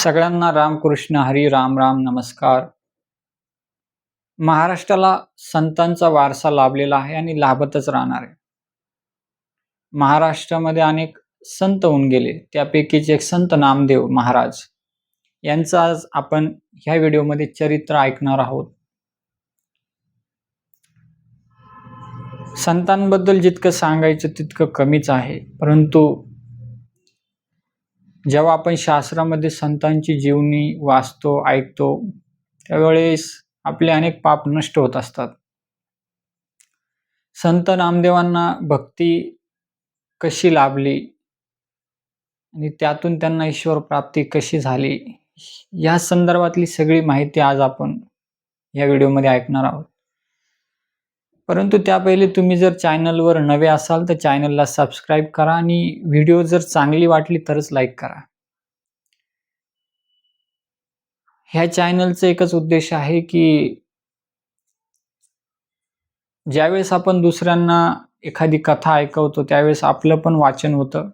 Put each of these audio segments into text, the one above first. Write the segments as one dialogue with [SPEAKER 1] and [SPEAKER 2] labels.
[SPEAKER 1] सगळ्यांना रामकृष्ण हरी राम राम नमस्कार. महाराष्ट्राला संतांचा वारसा लाभलेला आहे आणि लाभतच राहणार आहे. महाराष्ट्रामध्ये अनेक संत होऊन गेले, त्यापैकीच एक संत नामदेव महाराज यांचं आज आपण ह्या व्हिडिओमध्ये चरित्र ऐकणार आहोत. संतांबद्दल जितकं सांगायचं तितकं कमीच आहे, परंतु जेव्हा आपण शास्त्रामध्ये संतांची जीवनी वाचतो, ऐकतो, त्यावेळेस आपले अनेक पाप नष्ट होत असतात. संत नामदेवांना भक्ती कशी लाभली आणि त्यातून त्यांना ईश्वर प्राप्ती कशी झाली, या संदर्भातली सगळी माहिती आज आपण या व्हिडिओमध्ये ऐकणार आहोत. परंतु त्या पहिले तुम्ही जर चॅनलवर नवे असाल तर चॅनलला सबस्क्राईब करा आणि व्हिडिओ जर चांगली वाटली तरच लाईक करा. ह्या चॅनलचा एकच उद्देश आहे की ज्यावेळेस आपण दुसऱ्यांना एखादी कथा ऐकवतो त्यावेळेस आपलं पण वाचन होतं,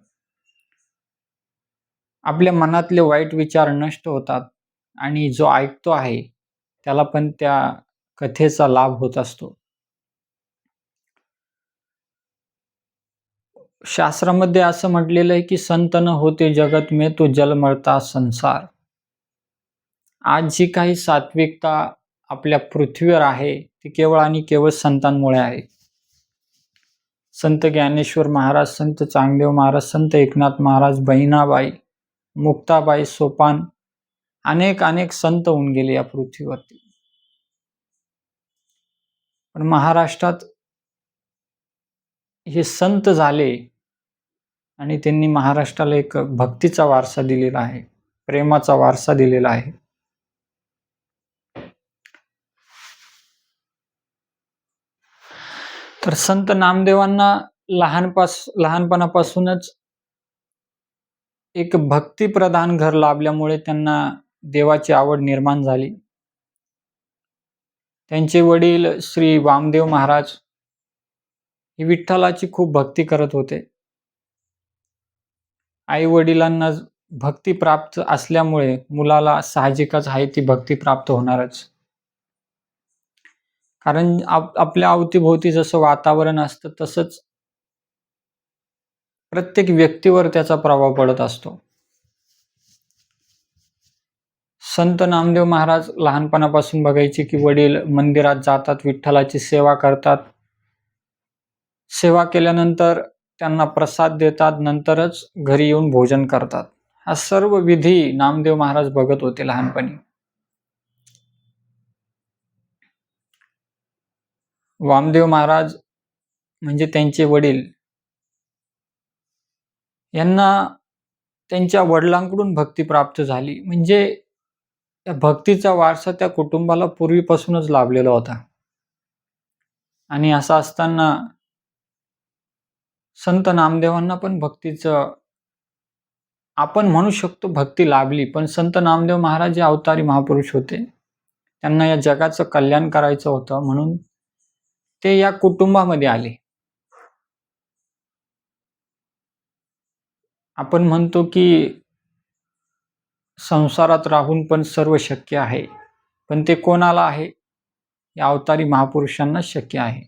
[SPEAKER 1] आपल्या मनातले वाईट विचार नष्ट होतात आणि जो ऐकतो आहे त्याला पण त्या कथेचा लाभ होत असतो. शास्त्रामध्ये असं म्हटलेलं आहे की संत न होते जगत में तो जलमळता संसार. आज जी काही सात्विकता आपल्या पृथ्वीवर आहे ती केवळ आणि केवळ संतांमुळे आहे. संत ज्ञानेश्वर महाराज, संत चांगदेव महाराज, संत एकनाथ महाराज, बहिणाबाई, मुक्ताबाई, सोपान, अनेक संत होऊन गेले या पृथ्वीवरती. पण महाराष्ट्रात हे संत झाले आणि त्यांनी महाराष्ट्राला एक भक्तीचा वारसा दिलेला आहे, प्रेमाचा वारसा दिलेला आहे. तर संत नामदेवांना लहानपणापासूनच एक भक्तिप्रधान घर लाभल्यामुळे त्यांना देवाची आवड निर्माण झाली. त्यांचे वडील श्री वामदेव महाराज हे विठ्ठलाची खूप भक्ती करत होते. आई वडिलांना भक्ती प्राप्त असल्यामुळे मुलाला साहजिकच आहे ती भक्ती प्राप्त होणारच. कारण आपल्या अवतीभोवती जसं वातावरण असतं तसंच प्रत्येक व्यक्तीवर त्याचा प्रभाव पडत असतो. संत नामदेव महाराज लहानपणापासून बघायचे की वडील मंदिरात जातात, विठ्ठलाची सेवा करतात. सेवा केल्यानंतर त्यांना प्रसाद देतात, नंतरच घरी येऊन भोजन करतात. हा सर्व विधी नामदेव महाराज बघत होते लहानपणी. वामदेव महाराज म्हणजे त्यांचे वडील, यांना त्यांच्या वडिलांकडून भक्ती प्राप्त झाली. म्हणजे त्या भक्तीचा वारसा त्या कुटुंबाला पूर्वीपासूनच लाभलेला होता. आणि असं असताना संत नामदेवांना पण भक्तीचं आपण म्हणू शकतो भक्ती लाभली. पण संत नामदेव महाराज हे अवतारी महापुरुष होते, त्यांना या जगाचं कल्याण करायचं होतं, म्हणून ते या कुटुंबामध्ये आले. आपण म्हणतो की संसारात राहून पण सर्व शक्य आहे, पण ते कोणाला आहे? या अवतारी महापुरुषांना शक्य आहे,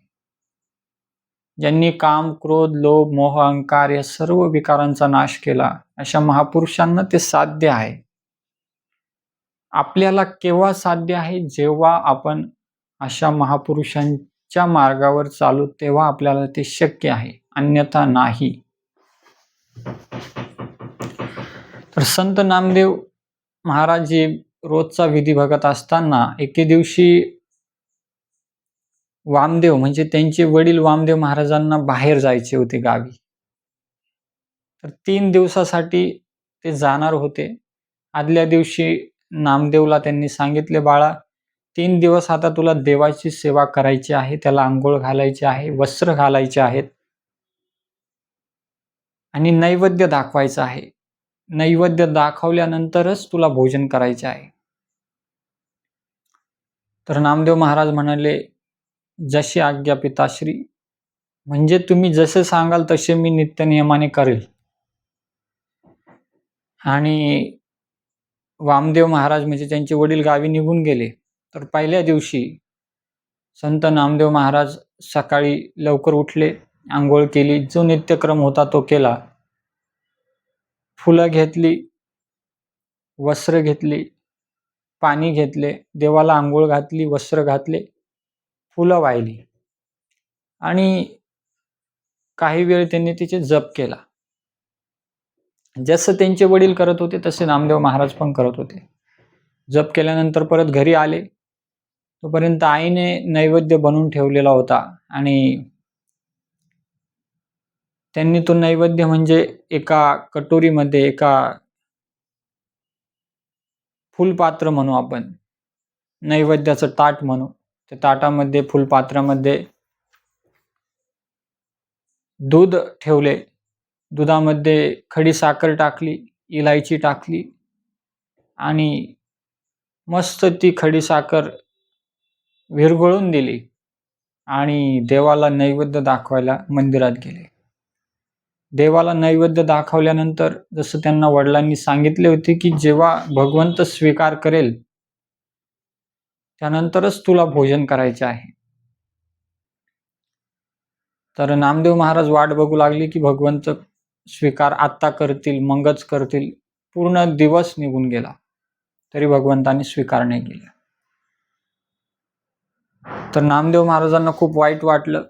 [SPEAKER 1] ज्यांनी काम, क्रोध, लोभ, मोह, अहंकार या सर्व विकारांचा नाश केला. अशा महापुरुषांना ते साध्य आहे. आपल्याला केव्हा साध्य आहे? जेव्हा आपण अशा महापुरुषांच्या मार्गावर चालू, तेव्हा आपल्याला ते शक्य आहे, अन्यथा नाही. तर संत नामदेव महाराज जे रोजचा विधी बघत असताना एके दिवशी वामदेव म्हणजे त्यांचे वडील वामदेव महाराजांना बाहेर जायचे होते गावी. तर 3 दिवसासाठी ते जाणार होते. आदल्या दिवशी नामदेवला त्यांनी सांगितले, बाळा 3 दिवस आता तुला देवाची सेवा करायची आहे, त्याला आंघोळ घालायची आहे, वस्त्र घालायचे आहेत आणि नैवेद्य दाखवायचं आहे. नैवेद्य दाखवल्यानंतरच तुला भोजन करायचे आहे. तर नामदेव महाराज म्हणाले, जशी आज्ञा पिताश्री. म्हणजे तुम्ही जसे सांगाल तसे मी नित्य नियमाने करेल. आणि वामदेव महाराज म्हणजे त्यांचे वडील गावी निघून गेले, तर पहिल्या दिवशी संत नामदेव महाराज सकाळी लवकर उठले, आंघोळ केली, जो नित्यक्रम होता तो केला. फुलं घेतली, वस्त्र घेतली, पाणी घेतले, देवाला आंघोळ घातली, वस्त्र घातले, फुलं वाहिली आणि काही वेळ त्यांनी तिचे जप केला. जसं त्यांचे वडील करत होते तसे नामदेव महाराज पण करत होते. जप केल्यानंतर परत घरी आले. तोपर्यंत आईने नैवेद्य बनवून ठेवलेला होता आणि त्यांनी तो नैवेद्य म्हणजे एका कटोरीमध्ये, एका फुलपात्र म्हणू आपण, नैवेद्याचं ताट म्हणू, त्या ताटामध्ये, फुलपात्रामध्ये दूध ठेवले. दुधामध्ये खडी साखर टाकली, इलायची टाकली आणि मस्त ती खडी साखर विरघळून दिली आणि देवाला नैवेद्य दाखवायला मंदिरात गेले. देवाला नैवेद्य दाखवल्यानंतर जसं त्यांना वडिलांनी सांगितले होते की जेव्हा भगवंत स्वीकार करेल त्यानंतरच तुला भोजन करायचे आहे. तर नामदेव महाराज वाट बघू लागले की भगवंत स्वीकार आत्ता करतील, मगच करतील. पूर्ण दिवस निघून गेला तरी भगवंतांनी स्वीकार नाही केला. तर नामदेव महाराजांना खूप वाईट वाटलं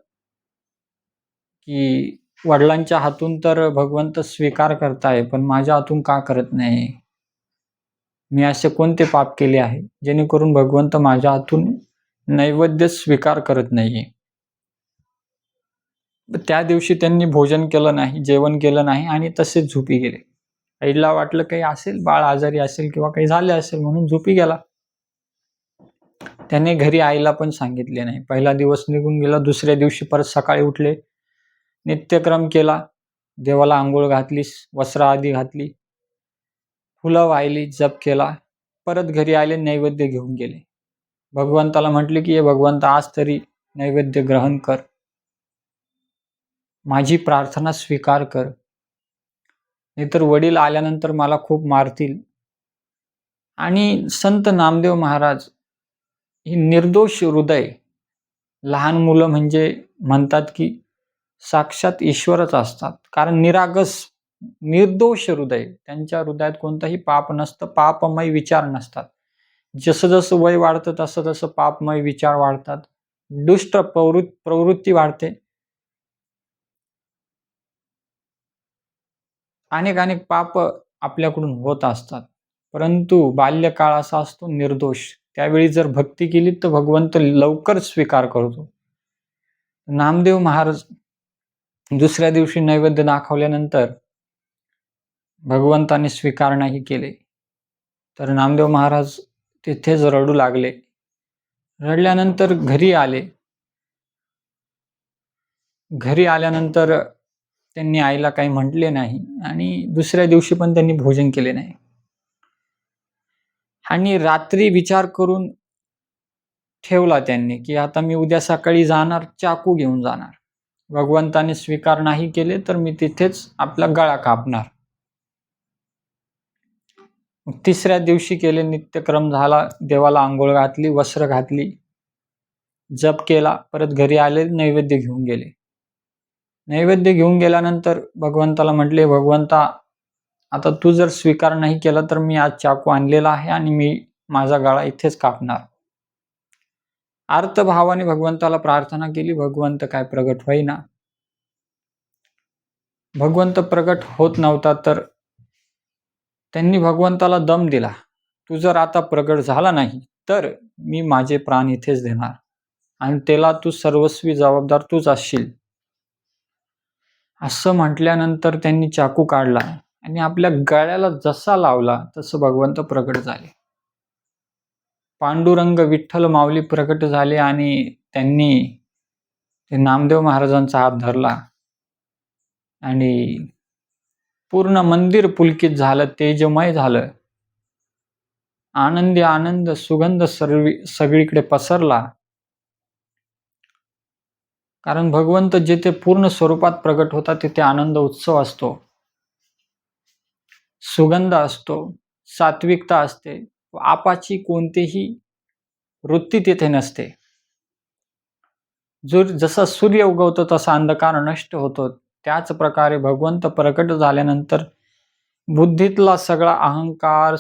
[SPEAKER 1] की वडिलांच्या हातून तर भगवंत स्वीकार करताय, पण माझ्या हातून का करत नाही? मी असे कोणते पाप केले आहे जेणेकरून भगवंत माझ्या हातून नैवेद्य स्वीकार करत नाहीये? त्या दिवशी त्यांनी भोजन केलं नाही, जेवण केलं नाही आणि तसेच झोपी गेले. आईला वाटलं काही असेल, बाळ आजारी असेल किंवा काही झाले असेल म्हणून झोपी गेला. त्याने घरी आईला पण सांगितले नाही. पहिला दिवस निघून गेला. दुसऱ्या दिवशी परत सकाळी उठले, नित्यक्रम केला, देवाला आंघोळ घातली, वस्त्र आदी घातली, फुलं वाहिली, जप केला, परत घरी आले, नैवेद्य घेऊन गेले. भगवंताला म्हटले की हे भगवंत आज तरी नैवेद्य ग्रहण कर, माझी प्रार्थना स्वीकार कर, नाहीतर वडील आल्यानंतर मला खूप मारतील. आणि संत नामदेव महाराज ही निर्दोष हृदय, लहान मुलं म्हणजे म्हणतात की साक्षात ईश्वरच असतात, कारण निरागस निर्दोष हृदय, त्यांच्या हृदयात कोणताही पाप नसतं, पापमय विचार नसतात. जसं जसं वय वाढतं तसं तसं पापमय विचार वाढतात, दुष्ट प्रवृत्ती वाढते, अनेक अनेक पाप आपल्याकडून होत असतात. परंतु बाल्यकाळ असा असतो निर्दोष, त्यावेळी जर भक्ती केली तर भगवंत लवकर स्वीकार करतो. नामदेव महाराज दुसऱ्या दिवशी नैवेद्य दाखवल्यानंतर भगवंताने स्वीकार नाही केले, तर नामदेव महाराज तिथेच रडू लागले. रडल्यानंतर घरी आले. घरी आल्यानंतर त्यांनी आईला काही म्हटले नाही आणि दुसऱ्या दिवशी पण त्यांनी भोजन केले नाही आणि रात्री विचार करून ठेवला त्यांनी की आता मी उद्या सकाळी जाणार, चाकू घेऊन जाणार. भगवंताने स्वीकार नाही केले तर मी तिथेच आपला गळा कापणार. तिसऱ्या दिवशी केले, नित्यक्रम झाला, देवाला आंघोळ घातली, वस्त्र घातली, जप केला, परत घरी आले, नैवेद्य घेऊन गेले. नैवेद्य घेऊन गेल्यानंतर भगवंताला म्हटले, भगवंता आता तू जर स्वीकार नाही केला तर मी आज चाकू आणलेला आहे आणि मी माझा गळा इथेच कापणार. अर्थभावाने भगवंताला प्रार्थना केली. भगवंत काय प्रगट होईना. भगवंत प्रगट होत नव्हता तर त्यांनी भगवंताला दम दिला, तू जर आता प्रगट झाला नाही तर मी माझे प्राण इथेच देणार आणि त्याला तू सर्वस्वी जबाबदार तूच असशील. असं म्हटल्यानंतर त्यांनी चाकू काढला आणि आपल्या गळ्याला जसा लावला तसं भगवंत प्रगट झाले. पांडुरंग विठ्ठल माऊली प्रगट झाले आणि त्यांनी ते नामदेव महाराजांचा हात धरला आणि पूर्ण मंदिर पुलकित झालं, तेजमय झालं. आनंदी आनंद सुगंध सगळीकडे पसरला. कारण भगवंत जिथे पूर्ण स्वरूपात प्रगट होता तिथे आनंद उत्सव असतो, सुगंध असतो, सात्विकता असते, पापाची कोणतीही वृत्ती तिथे नसते. जसा सूर्य उगवतो तसा अंधकार नष्ट होतो, त्याच प्रकारे भगवंत प्रकट झाल्यानंतर बुद्धीतला सगळा अहंकार,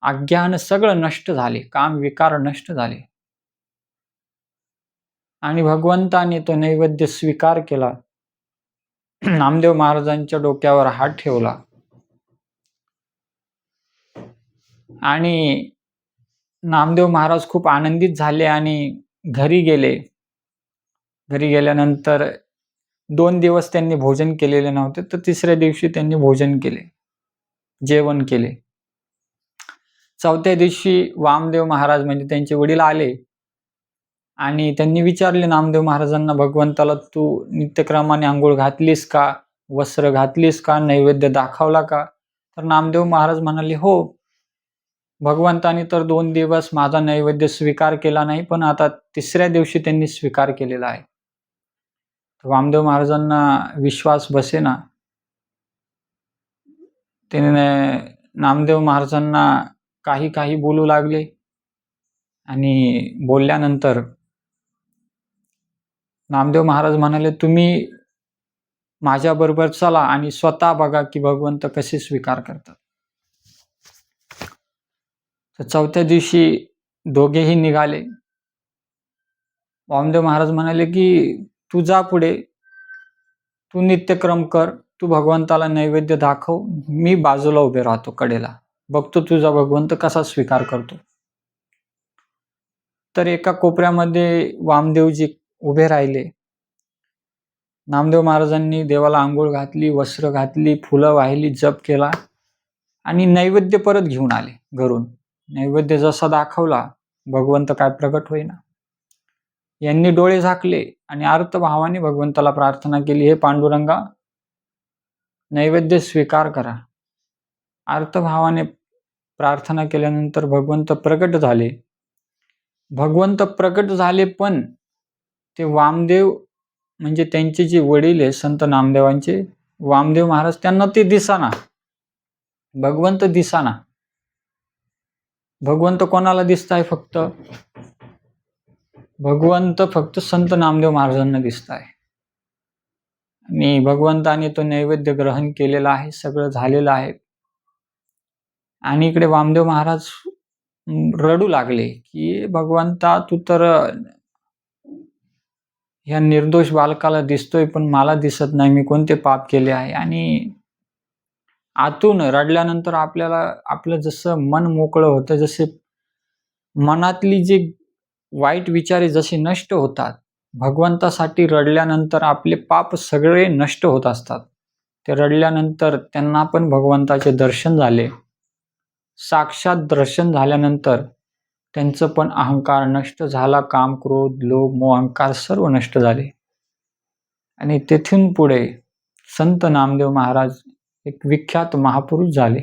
[SPEAKER 1] अज्ञान सगळं नष्ट झाले, काम विकार नष्ट झाले आणि भगवंताने तो नैवेद्य स्वीकार केला. नामदेव महाराजांच्या डोक्यावर हात ठेवला आणि नामदेव महाराज खूप आनंदित झाले आणि घरी गेले. घरी गेल्यानंतर 2 दिवस त्यांनी भोजन केलेले नव्हते, तर तिसऱ्या दिवशी त्यांनी भोजन केले, जेवण केले. चौथ्या दिवशी वामदेव महाराज म्हणजे त्यांचे वडील आले आणि त्यांनी विचारले नामदेव महाराजांना, भगवंताला तू नित्यक्रमाने आंघोळ घातलीस का, वस्त्र घातलीस का, नैवेद्य दाखवला का? तर नामदेव महाराज म्हणाले, हो, भगवंताने तर 2 दिवस माझा नैवेद्य स्वीकार केला नाही, पण आता तिसऱ्या दिवशी त्यांनी स्वीकार केलेला आहे. वामदेव महाराजांना विश्वास बसेना. त्याने नामदेव महाराजांना काही काही बोलू लागले आणि बोलल्यानंतर नामदेव महाराज म्हणाले, तुम्ही माझ्याबरोबर चला आणि स्वतः बघा की भगवंत कसे स्वीकार करतात. तर चौथ्या दिवशी दोघेही निघाले. वामदेव महाराज म्हणाले की तू जा पुढे, तू नित्यक्रम कर, तू भगवंताला नैवेद्य दाखव, मी बाजूला उभे राहतो कडेला, बघतो तुझा भगवंत कसा स्वीकार करतो. तर एका कोपऱ्यामध्ये वामदेवजी उभे राहिले. नामदेव महाराजांनी देवाला आंघोळ घातली, वस्त्र घातली, फुलं वाहिली, जप केला आणि नैवेद्य परत घेऊन आले घरून. नैवेद्य जसा दाखवला, भगवंत काय प्रगट होईना. यांनी डोळे झाकले आणि अर्थभावाने भगवंताला प्रार्थना केली, हे पांडुरंगा, नैवेद्य स्वीकार करा. अर्थभावाने प्रार्थना केल्यानंतर भगवंत प्रकट झाले. भगवंत प्रकट झाले, पण ते वामदेव म्हणजे त्यांचे जे वडील आहे संत नामदेवांचे, वामदेव महाराज, त्यांना ते दिसाना, भगवंत दिसाना. भगवंत कोणाला दिसताय? भगवंत फक्त संत नामदेव महाराजांना दिसताय. आणि भगवंताने तो नैवेद्य ग्रहण केलेला आहे, सगळं झालेलं आहे. आणि इकडे वामदेव महाराज रडू लागले की भगवंता, तू तर ह्या निर्दोष बालकाला दिसतोय, पण मला दिसत नाही, मी कोणते पाप केले आहे. आणि आतून रडल्यानंतर आपल्याला आपलं जसं मन मोकळं होतं, जसे मनातली जे वाईट विचारे जसे नष्ट होतात, भगवंतासाठी रडल्यानंतर आपले पाप सगळे नष्ट होत असतात. ते रडल्यानंतर त्यांना पण भगवंताचे दर्शन झाले. साक्षात दर्शन झाल्यानंतर त्यांचं पण अहंकार नष्ट झाला, काम, क्रोध, लोभ, मोह, अहंकार सर्व नष्ट झाले. आणि तेथून पुढे संत नामदेव महाराज एक विख्यात महापुरुष झाले.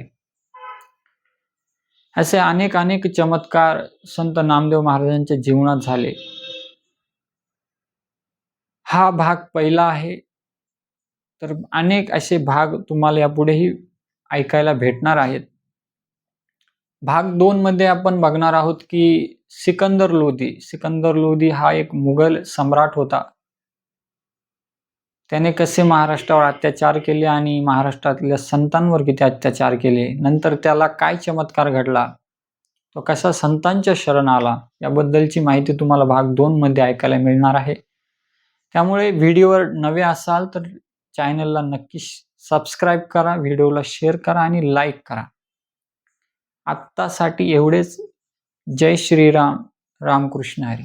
[SPEAKER 1] असे अनेक चमत्कार संत नामदेव महाराजांच्या जीवनात झाले. हा भाग पहिला आहे. तर अनेक असे भाग तुम्हाला यापुढेही ऐकायला भेटणार आहेत. भाग 2 मध्ये आपण बघणार आहोत की सिकंदर लोधी हा एक मुघल सम्राट होता. त्याने कसे महाराष्ट्रावर अत्याचार केले आणि महाराष्ट्रातल्या संतांवर किती अत्याचार केले, नंतर त्याला काय चमत्कार घडला, तो कसा संतांच्या शरण आला, याबद्दलची माहिती तुम्हाला भाग 2 मध्ये ऐकायला मिळणार आहे. त्यामुळे व्हिडिओवर नवे असाल तर चॅनलला नक्की सबस्क्राईब करा, व्हिडिओला शेअर करा आणि लाईक करा. आत्तासाठी एवढेच. जय श्रीराम. रामकृष्ण हरी.